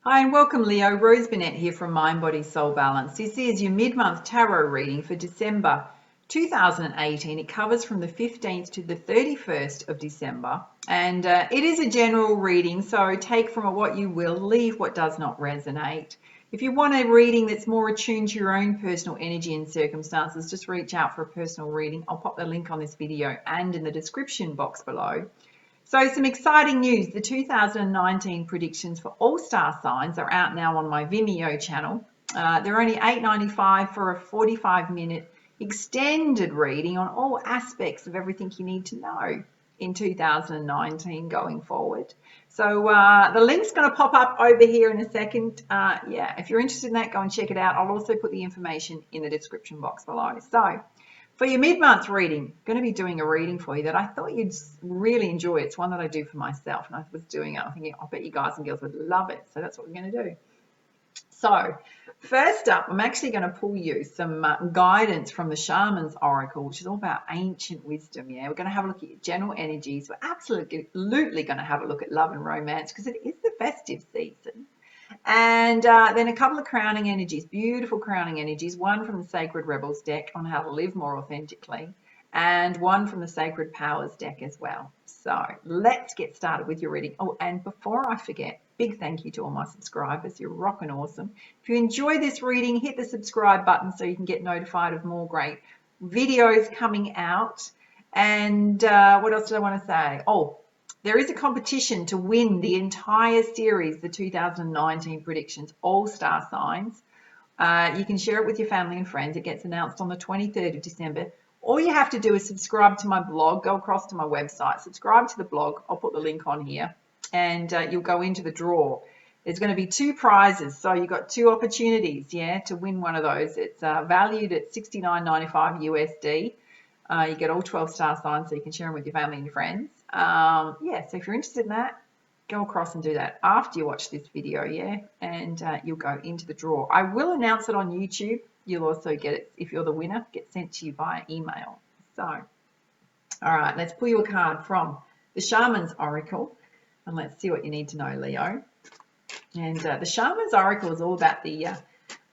Hi and welcome, Leo. Rose Burnett here from Mind, Body, Soul Balance. This is your mid-month tarot reading for December 2018. It covers from the 15th to the 31st of December. And it is a general reading, so take from it what you will, leave what does not resonate. If you want a reading that's more attuned to your own personal energy and circumstances, just reach out for a personal reading. I'll pop the link on this video and in the description box below. So some exciting news. The 2019 predictions for all star signs are out now on my Vimeo channel. They're only $8.95 for a 45-minute extended reading on all aspects of everything you need to know in 2019 going forward. So the link's going to pop up over here in a second. Yeah, if you're interested in that, go and check it out. I'll also put the information in the description box below. So for your mid-month reading, I'm going to be doing a reading for you that I thought you'd really enjoy. It's one that I do for myself, and I was doing it. I'm thinking, I bet you guys and girls would love it. So that's what we're going to do. So first up, I'm actually going to pull you some guidance from the Shaman's Oracle, which is all about ancient wisdom. Yeah, we're going to have a look at your general energies. We're absolutely going to have a look at love and romance because it is the festive season. And then a couple of crowning energies, beautiful crowning energies, one from the Sacred Rebels deck on how to live more authentically, and one from the Sacred Powers deck as well. So let's get started with your reading. Oh, and before I forget, big thank you to all my subscribers. You're rocking awesome. If you enjoy this reading, hit the subscribe button so you can get notified of more great videos coming out. And what else did I want to say? Oh, there is a competition to win the entire series, the 2019 predictions, all star signs. You can share it with your family and friends. It gets announced on the 23rd of December. All you have to do is subscribe to my blog, go across to my website, subscribe to the blog. I'll put the link on here, and you'll go into the draw. There's going to be two prizes, so you've got two opportunities, yeah, to win one of those. It's valued at $69.95 USD. You get all 12 star signs so you can share them with your family and your friends. Yeah, so if you're interested in that, go across and do that after you watch this video, yeah, and you'll go into the draw. I will announce it on YouTube. You'll also get it, if you're the winner, get sent to you via email. So, all right, let's pull you a card from the Shaman's Oracle, and let's see what you need to know, Leo. And the Shaman's Oracle is all about the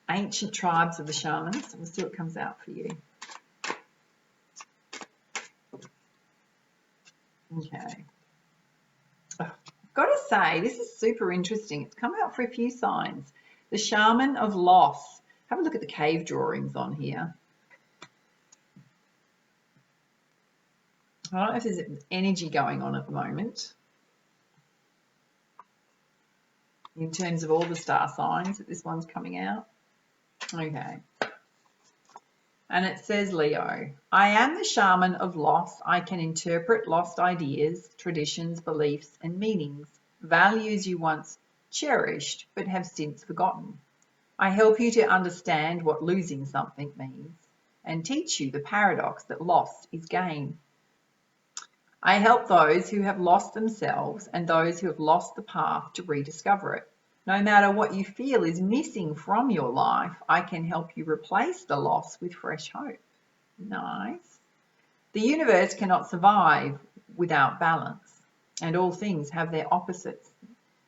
ancient tribes of the shamans. We'll see what comes out for you. Okay. I've got to say, this is super interesting. It's come out for a few signs. The Shaman of Loss. Have a look at the cave drawings on here. I don't know if there's energy going on at the moment in terms of all the star signs that this one's coming out. Okay. And it says, Leo, I am the shaman of loss. I can interpret lost ideas, traditions, beliefs, and meanings, values you once cherished but have since forgotten. I help you to understand what losing something means and teach you the paradox that loss is gain. I help those who have lost themselves and those who have lost the path to rediscover it. No matter what you feel is missing from your life, I can help you replace the loss with fresh hope. Nice. The universe cannot survive without balance, and all things have their opposites.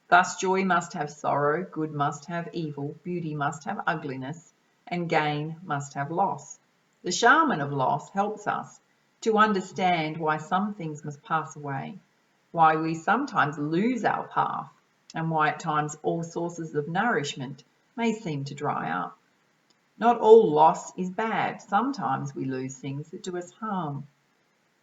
Thus, joy must have sorrow, good must have evil, beauty must have ugliness, and gain must have loss. The shaman of loss helps us to understand why some things must pass away, why we sometimes lose our path, and why at times all sources of nourishment may seem to dry up. Not all loss is bad. Sometimes we lose things that do us harm.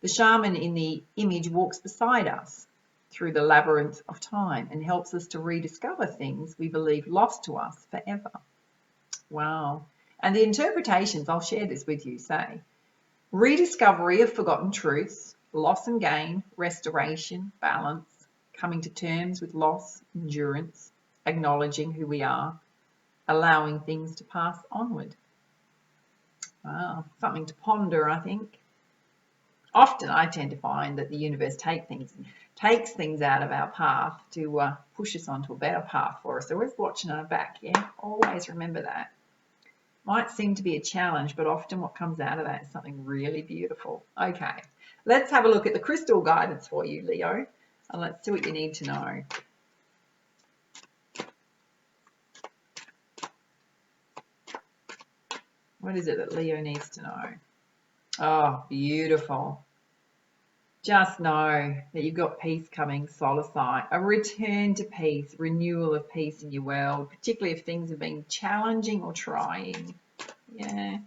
The shaman in the image walks beside us through the labyrinth of time and helps us to rediscover things we believe lost to us forever. Wow. And the interpretations, I'll share this with you, say, rediscovery of forgotten truths, loss and gain, restoration, balance, coming to terms with loss, endurance, acknowledging who we are, allowing things to pass onward. Wow, something to ponder, I think. Often I tend to find that the universe takes things out of our path to push us onto a better path for us. So we're watching our back, yeah? Always remember that. Might seem to be a challenge, but often what comes out of that is something really beautiful. Okay, let's have a look at the crystal guidance for you, Leo, and let's see what you need to know. What is it that Leo needs to know? Oh, beautiful. Just know that you've got peace coming, solar sign, a return to peace, renewal of peace in your world, particularly if things have been challenging or trying. Yeah.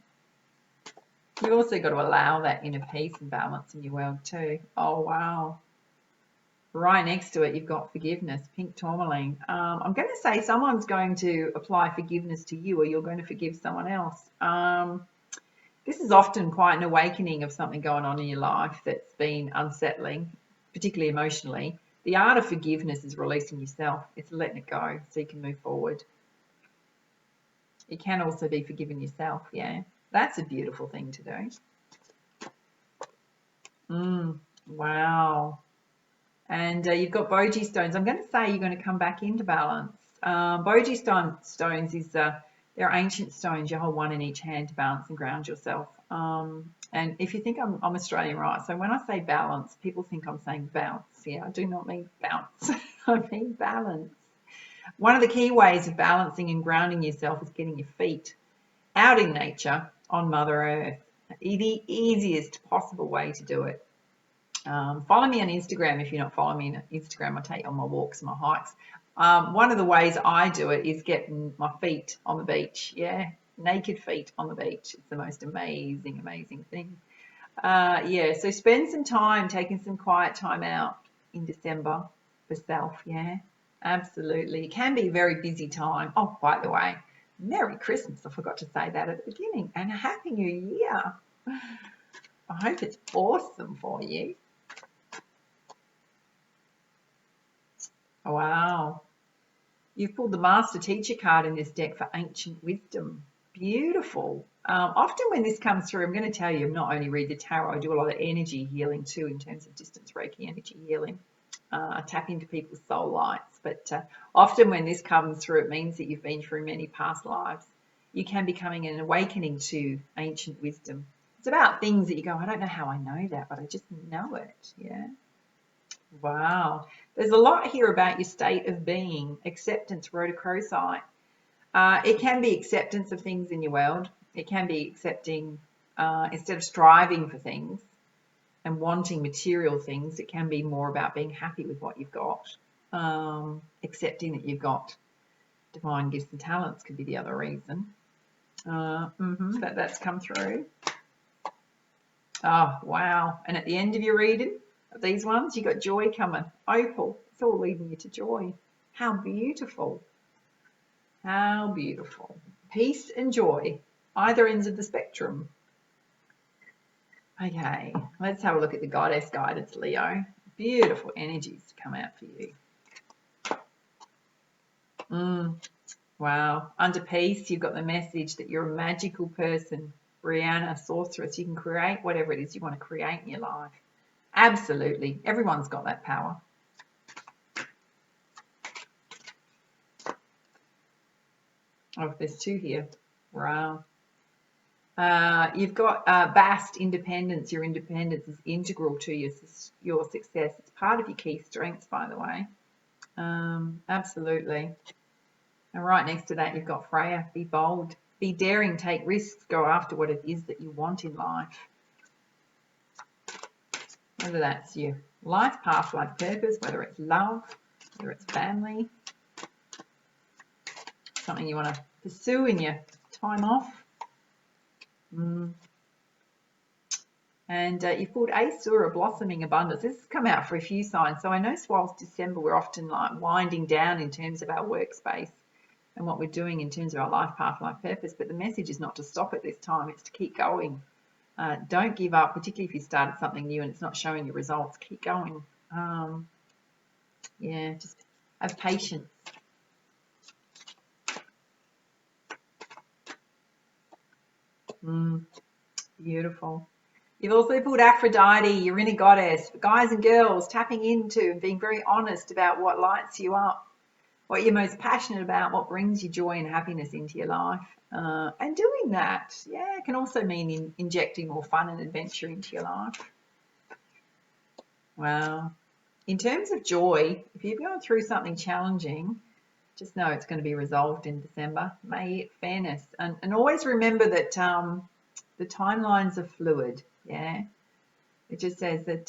You've also got to allow that inner peace and balance in your world too. Oh, wow. Right next to it, you've got forgiveness, pink tourmaline. I'm going to say someone's going to apply forgiveness to you, or you're going to forgive someone else. This is often quite an awakening of something going on in your life that's been unsettling, particularly emotionally. The art of forgiveness is releasing yourself. It's letting it go so you can move forward. It can also be forgiving yourself, yeah. That's a beautiful thing to do. Wow. And you've got Boji stones. I'm going to say you're going to come back into balance. Boji stones is they're ancient stones. You hold one in each hand to balance and ground yourself. And if you think I'm Australian, right? So when I say balance, people think I'm saying bounce. Yeah, I do not mean bounce. I mean balance. One of the key ways of balancing and grounding yourself is getting your feet out in nature on Mother Earth. The easiest possible way to do it. Follow me on Instagram if you're not following me on Instagram. I take you on my walks and my hikes. One of the ways I do it is getting my feet on the beach. Yeah, naked feet on the beach. It's the most amazing, amazing thing. Yeah, so spend some time taking some quiet time out in December for self. Yeah, absolutely. It can be a very busy time. Oh, by the way, Merry Christmas. I forgot to say that at the beginning. And a Happy New Year. I hope it's awesome for you. Wow. You've pulled the Master Teacher card in this deck for Ancient Wisdom. Beautiful. Often when this comes through, I'm going to tell you, not only read the tarot, I do a lot of energy healing too in terms of distance Reiki energy healing. I tap into people's soul lights. But often when this comes through, it means that you've been through many past lives. You can be coming an awakening to ancient wisdom. It's about things that you go, I don't know how I know that, but I just know it. Yeah. Wow. There's a lot here about your state of being. Acceptance, Rhodochrosite. It can be acceptance of things in your world. It can be accepting, instead of striving for things and wanting material things, it can be more about being happy with what you've got. Accepting that you've got divine gifts and talents could be the other reason. That's come through. Oh, wow. And at the end of your reading, these ones, you got joy coming. Opal. It's all leading you to joy. How beautiful. How beautiful. Peace and joy, either ends of the spectrum. Okay, let's have a look at the Goddess Guidance, Leo. Beautiful energies to come out for you. Wow. Under peace, you've got the message that you're a magical person. Brianna, sorceress. You can create whatever it is you want to create in your life. Absolutely. Everyone's got that power. Oh, there's two here. Wow. You've got vast independence. Your independence is integral to your success. It's part of your key strengths, by the way. Absolutely. And right next to that, you've got Freya. Be bold. Be daring. Take risks. Go after what it is that you want in life. Whether that's your life path, life purpose, whether it's love, whether it's family, something you want to pursue in your time off. And you've pulled Asura, blossoming abundance. This has come out for a few signs. So I know whilst December, we're often like winding down in terms of our workspace and what we're doing in terms of our life path, life purpose. But the message is not to stop at this time. It's to keep going. Don't give up, particularly if you started something new and it's not showing you results. Keep going. Yeah, just have patience. Beautiful. You've also pulled Aphrodite, your inner goddess. For guys and girls, tapping into and being very honest about what lights you up, what you're most passionate about, what brings you joy and happiness into your life. And doing that, yeah, it can also mean injecting more fun and adventure into your life. Wow. In terms of joy, if you're going through something challenging, Just know it's going to be resolved in December. May it fairness. And always remember that the timelines are fluid. Yeah. It just says that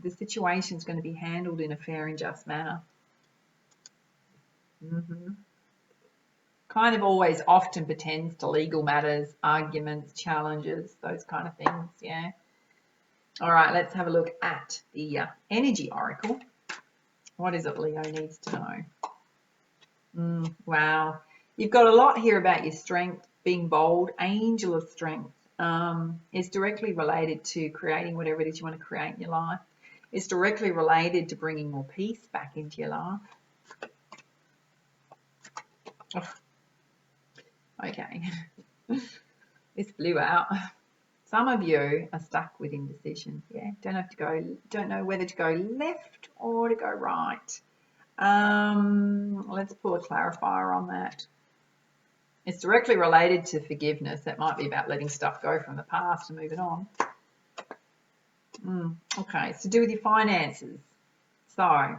the situation is going to be handled in a fair and just manner. Kind of always often pertains to legal matters, arguments, challenges, those kind of things. Yeah. All right, let's have a look at the energy oracle. What is it Leo needs to know? Wow. You've got a lot here about your strength, being bold, angel of strength. It's directly related to creating whatever it is you want to create in your life. It's directly related to bringing more peace back into your life. Oh. Okay. This blew out. Some of you are stuck with indecision. Yeah, don't know whether to go left or to go right. Let's pull a clarifier on that. It's directly related to forgiveness. That might be about letting stuff go from the past and moving on. Okay, it's to do with your finances. So,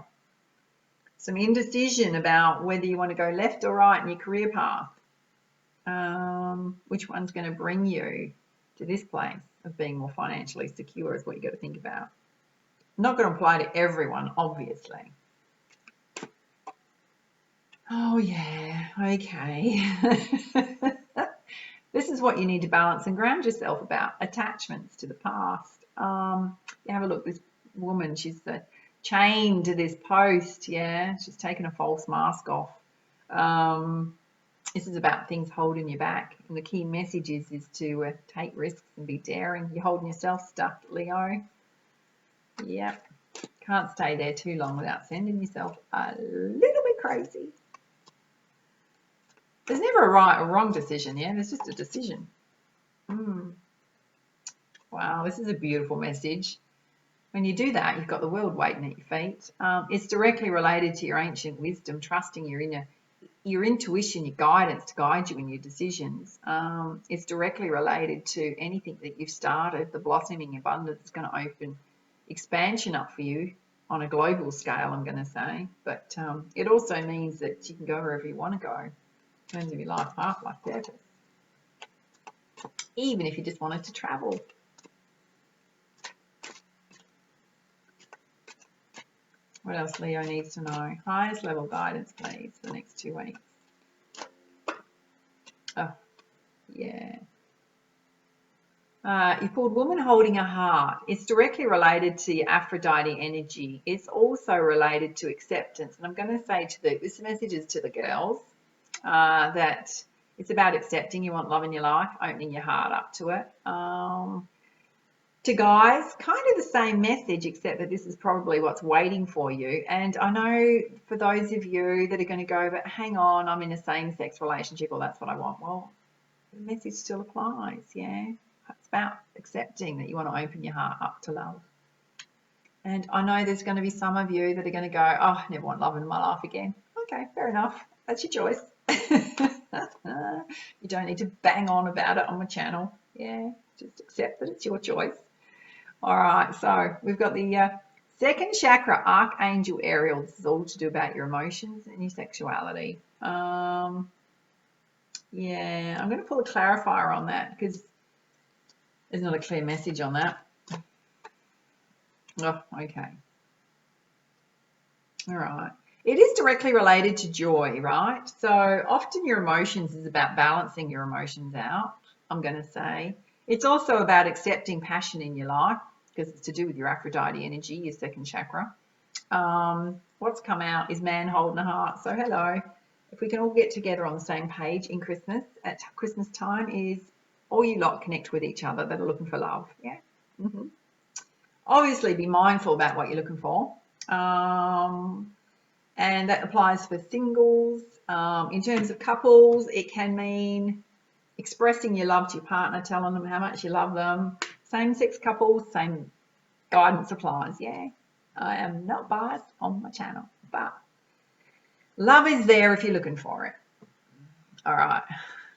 some indecision about whether you want to go left or right in your career path. Which one's going to bring you to this place of being more financially secure is what you got to think about. Not going to apply to everyone, obviously. Oh yeah, okay. This is what you need to balance and ground yourself about, attachments to the past. You have a look, this woman, she's chained to this post, yeah. She's taken a false mask off. This is about things holding you back. And the key message is to take risks and be daring. You're holding yourself stuck, Leo. Yep. Can't stay there too long without sending yourself a little bit crazy. There's never a right or wrong decision, yeah? There's just a decision. Wow, this is a beautiful message. When you do that, you've got the world waiting at your feet. It's directly related to your ancient wisdom, trusting your intuition, your guidance to guide you in your decisions. It's directly related to anything that you've started. The blossoming abundance is going to open expansion up for you on a global scale, I'm going to say. But it also means that you can go wherever you want to go in terms of your life path, life purpose. Even if you just wanted to travel. What else Leo needs to know? Highest level guidance, please, for the next 2 weeks. Oh, yeah. You pulled woman holding a heart. It's directly related to your Aphrodite energy. It's also related to acceptance. And I'm going to say this message is to the girls, that it's about accepting you want love in your life, opening your heart up to it. To guys, kind of the same message, except that this is probably what's waiting for you. And I know for those of you that are going to go, but hang on, I'm in a same-sex relationship, or that's what I want. Well, the message still applies, yeah? It's about accepting that you want to open your heart up to love. And I know there's going to be some of you that are going to go, oh, I never want love in my life again. Okay, fair enough. That's your choice. You don't need to bang on about it on my channel. Yeah, just accept that it's your choice. All right, so we've got the second chakra, Archangel Ariel. This is all to do about your emotions and your sexuality. Yeah, I'm going to pull a clarifier on that because there's not a clear message on that. Oh, okay. All right. It is directly related to joy, right? So often your emotions is about balancing your emotions out, I'm going to say. It's also about accepting passion in your life because it's to do with your Aphrodite energy, your second chakra. What's come out is man holding a heart. So hello. If we can all get together on the same page in Christmas, at Christmas time, is all you lot connect with each other that are looking for love. Yeah. Obviously be mindful about what you're looking for. And that applies for singles. In terms of couples, it can mean expressing your love to your partner, telling them how much you love them. Same-sex couples, same guidance applies, yeah. I am not biased on my channel, but love is there if you're looking for it. All right,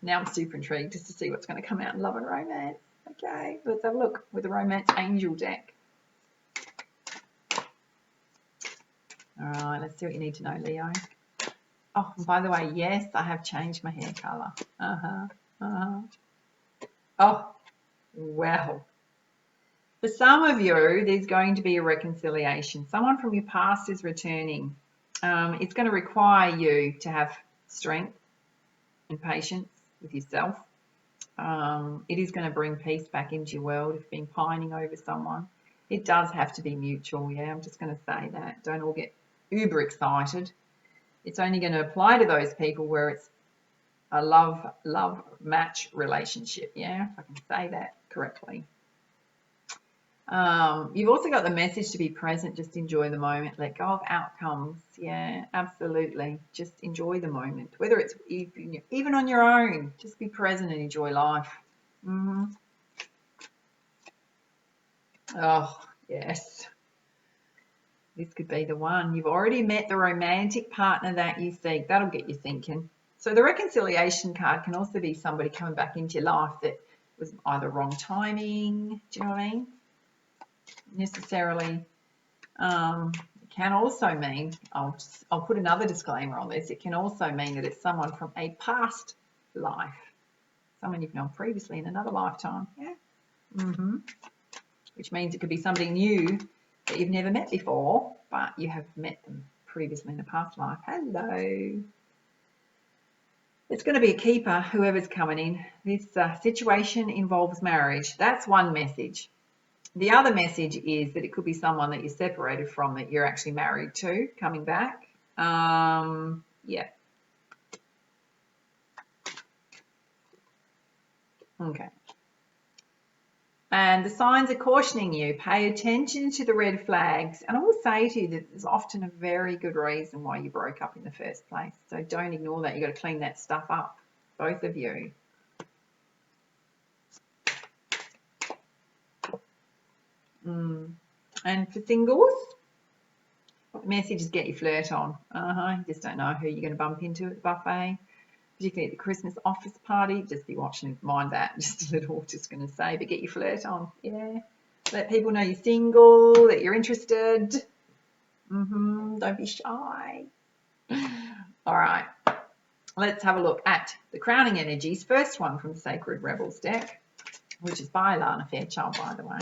now I'm super intrigued just to see what's going to come out in love and romance. Okay, let's have a look with the Romance Angel deck. All right, let's see what you need to know, Leo. Oh, and by the way, yes, I have changed my hair color. Oh, well. For some of you, there's going to be a reconciliation. Someone from your past is returning. It's going to require you to have strength and patience with yourself. It is going to bring peace back into your world if you've been pining over someone. It does have to be mutual, yeah, I'm just going to say that. Don't all get uber excited. It's only going to apply to those people where it's a love match relationship, yeah, if I can say that correctly. You've also got the message to be present, just enjoy the moment, let go of outcomes. Yeah, absolutely. Just enjoy the moment, whether it's even on your own, just be present and enjoy life. Oh, yes. This could be the one. You've already met the romantic partner that you seek. That'll get you thinking. So the reconciliation card can also be somebody coming back into your life that was either wrong timing, do you know what I mean? Necessarily. It can also mean, I'll put another disclaimer on this, it can also mean that it's someone from a past life, someone you've known previously in another lifetime, yeah? Which means it could be somebody new that you've never met before, but you have met them previously in a past life. Hello. It's going to be a keeper, whoever's coming in. This situation involves marriage. That's one message. The other message is that it could be someone that you're separated from that you're actually married to coming back. Yeah. Okay. And the signs are cautioning you, pay attention to the red flags. And I will say to you that there's often a very good reason why you broke up in the first place. So don't ignore that. You've got to clean that stuff up, both of you. And for singles, the message is get your flirt on. You just don't know who you're going to bump into at the buffet, particularly at the Christmas office party. Just be watching, mind that, just a little, just going to say, but get your flirt on, yeah. Let people know you're single, that you're interested. Don't be shy. All right, let's have a look at the crowning energies. First one from Sacred Rebels deck, which is by Lana Fairchild, by the way.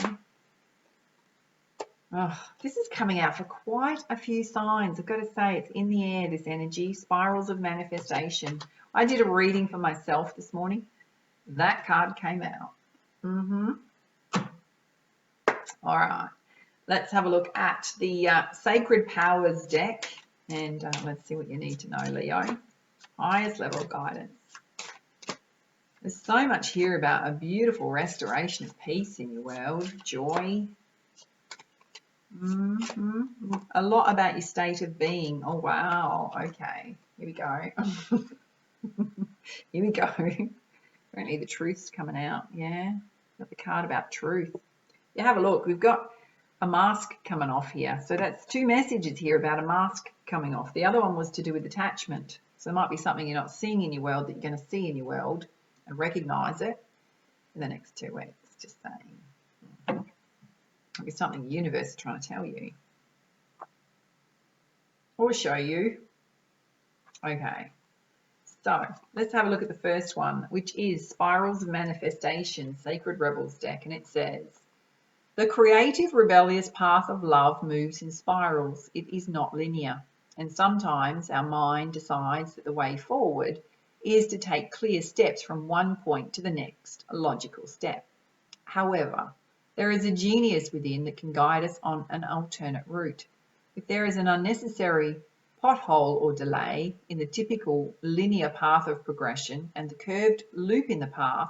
Oh, this is coming out for quite a few signs. I've got to say, it's in the air, this energy, spirals of manifestation. I did a reading for myself this morning. That card came out. All right, let's have a look at the Sacred Powers deck, and let's see what you need to know, Leo. Highest level of guidance. There's so much here about a beautiful restoration of peace in your world, joy. A lot about your state of being. Oh, wow. Okay, here we go. Here we go. Apparently the truth's coming out. Yeah, got the card about truth. You have a look. We've got a mask coming off here. So that's two messages here about a mask coming off. The other one was to do with attachment. So it might be something you're not seeing in your world that you're going to see in your world and recognize it in the next 2 weeks. Just saying. It'll be something the universe is trying to tell you or show you. Okay, so let's have a look at the first one, which is Spirals of Manifestation, Sacred Rebels deck, and it says, the creative, rebellious path of love moves in spirals. It is not linear, and sometimes our mind decides that the way forward is to take clear steps from one point to the next, a logical step. However, there is a genius within that can guide us on an alternate route. If there is an unnecessary pothole or delay in the typical linear path of progression and the curved loop in the path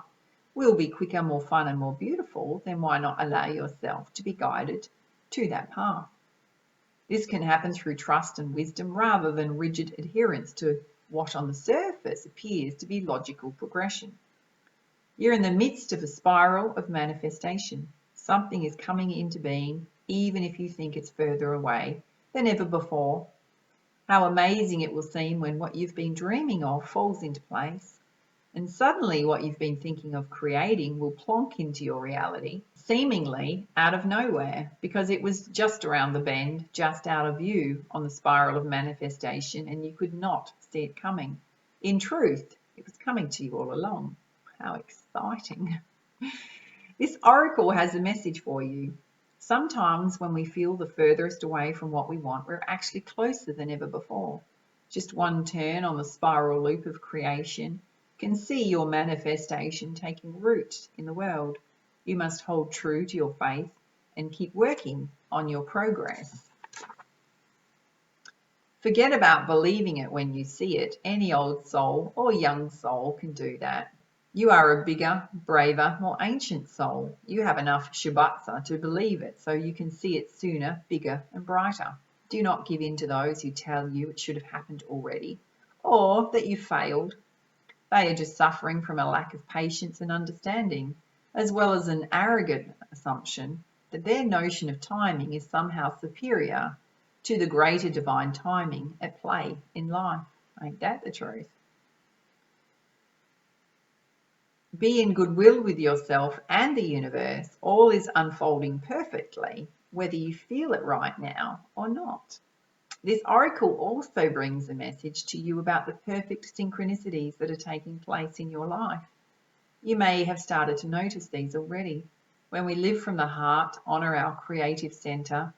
will be quicker, more fun and more beautiful, then why not allow yourself to be guided to that path? This can happen through trust and wisdom rather than rigid adherence to what on the surface appears to be logical progression. You're in the midst of a spiral of manifestation. Something is coming into being, even if you think it's further away than ever before. How amazing it will seem when what you've been dreaming of falls into place, and suddenly what you've been thinking of creating will plonk into your reality, seemingly out of nowhere, because it was just around the bend, just out of view on the spiral of manifestation, and you could not see it coming. In truth, it was coming to you all along. How exciting. This oracle has a message for you. Sometimes when we feel the furthest away from what we want, we're actually closer than ever before. Just one turn on the spiral loop of creation can see your manifestation taking root in the world. You must hold true to your faith and keep working on your progress. Forget about believing it when you see it. Any old soul or young soul can do that. You are a bigger, braver, more ancient soul. You have enough Shibatsa to believe it, so you can see it sooner, bigger and brighter. Do not give in to those who tell you it should have happened already, or that you failed. They are just suffering from a lack of patience and understanding, as well as an arrogant assumption that their notion of timing is somehow superior to the greater divine timing at play in life. Ain't that the truth? Be in goodwill with yourself and the universe. All is unfolding perfectly, whether you feel it right now or not. This oracle also brings a message to you about the perfect synchronicities that are taking place in your life. You may have started to notice these already. When we live from the heart, honor our creative center,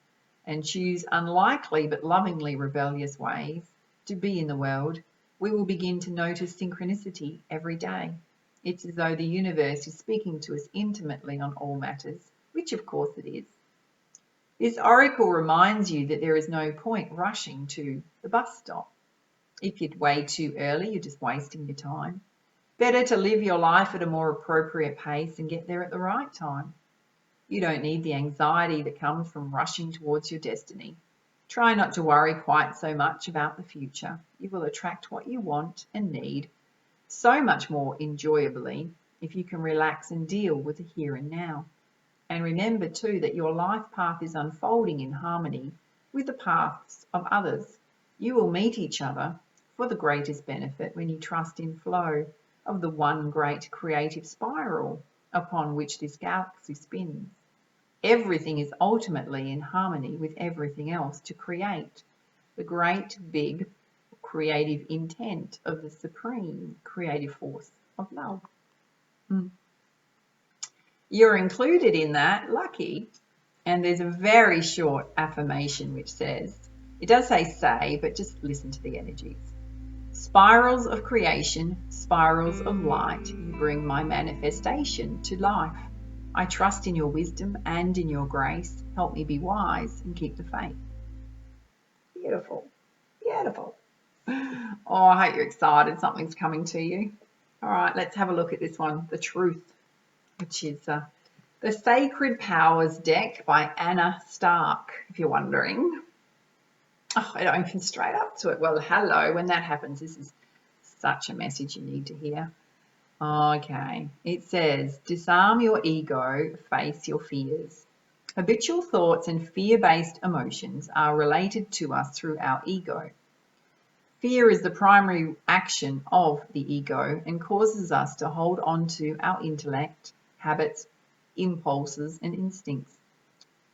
and choose unlikely but lovingly rebellious ways to be in the world, we will begin to notice synchronicity every day. It's as though the universe is speaking to us intimately on all matters, which of course it is. This oracle reminds you that there is no point rushing to the bus stop. If you're way too early, you're just wasting your time. Better to live your life at a more appropriate pace and get there at the right time. You don't need the anxiety that comes from rushing towards your destiny. Try not to worry quite so much about the future. You will attract what you want and need so much more enjoyably if you can relax and deal with the here and now. And remember too that your life path is unfolding in harmony with the paths of others. You will meet each other for the greatest benefit when you trust in flow of the one great creative spiral upon which this galaxy spins. Everything is ultimately in harmony with everything else to create the great big creative intent of the supreme creative force of love. You're included in that, lucky. And there's a very short affirmation which says, it does say, but just listen to the energies. Spirals of creation, spirals of light, you bring my manifestation to life. I trust in your wisdom and in your grace. Help me be wise and keep the faith. Beautiful, beautiful. Oh, I hope you're excited. Something's coming to you. All right, let's have a look at this one, the truth, which is the Sacred Powers deck by Anna Stark, if you're wondering. Oh, it opens straight up to it. Well, hello. When that happens, this is such a message you need to hear. Okay, it says, disarm your ego, face your fears. Habitual thoughts and fear-based emotions are related to us through our ego. Fear is the primary action of the ego and causes us to hold on to our intellect, habits, impulses, and instincts.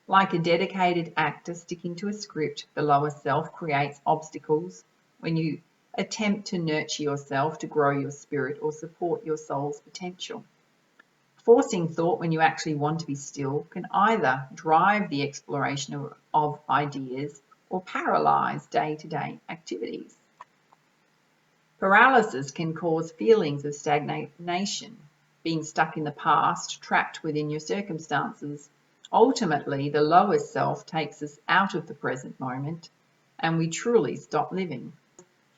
Like a dedicated actor sticking to a script, the lower self creates obstacles when you attempt to nurture yourself to grow your spirit or support your soul's potential. Forcing thought when you actually want to be still can either drive the exploration of ideas or paralyze day-to-day activities. Paralysis can cause feelings of stagnation, being stuck in the past, trapped within your circumstances. Ultimately, the lower self takes us out of the present moment and we truly stop living.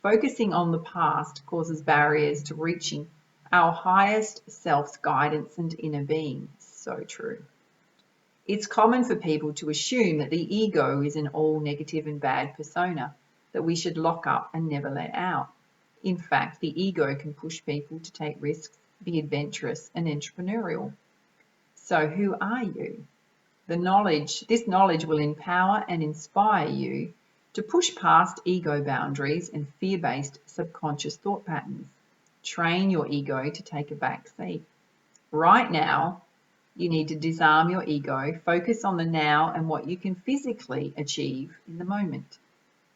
Focusing on the past causes barriers to reaching our highest self's guidance and inner being. So true. It's common for people to assume that the ego is an all negative and bad persona that we should lock up and never let out. In fact, the ego can push people to take risks, be adventurous and entrepreneurial. So who are you? This knowledge will empower and inspire you to push past ego boundaries and fear-based subconscious thought patterns. Train your ego to take a back seat. Right now, you need to disarm your ego, focus on the now and what you can physically achieve in the moment.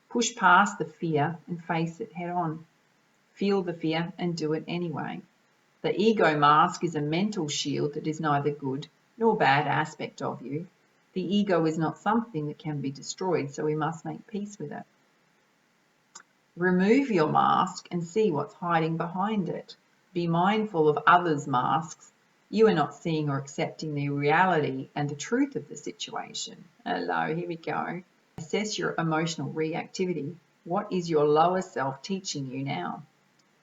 Push past the fear and face it head on. feel the fear, and do it anyway. The ego mask is a mental shield that is neither good nor bad aspect of you. The ego is not something that can be destroyed, so we must make peace with it. Remove your mask and see what's hiding behind it. Be mindful of others' masks. You are not seeing or accepting the reality and the truth of the situation. Hello, here we go. Assess your emotional reactivity. What is your lower self teaching you now?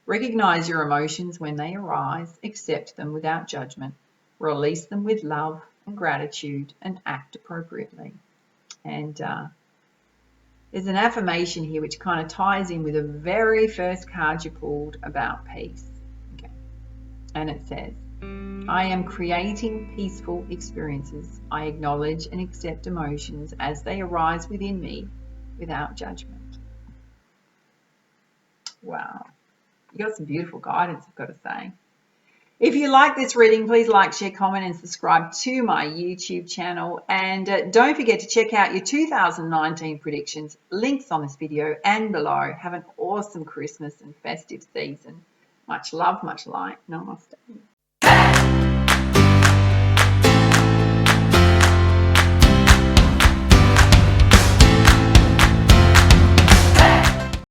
Recognize your emotions when they arise, accept them without judgment, release them with love and gratitude, and act appropriately. And there's an affirmation here which kind of ties in with the very first card you pulled about peace. Okay. And it says, I am creating peaceful experiences. I acknowledge and accept emotions as they arise within me without judgment. Wow. You got some beautiful guidance, I've got to say. If you like this reading, please like, share, comment, and subscribe to my YouTube channel. And don't forget to check out your 2019 predictions. Links on this video and below. Have an awesome Christmas and festive season. Much love, much light. Namaste.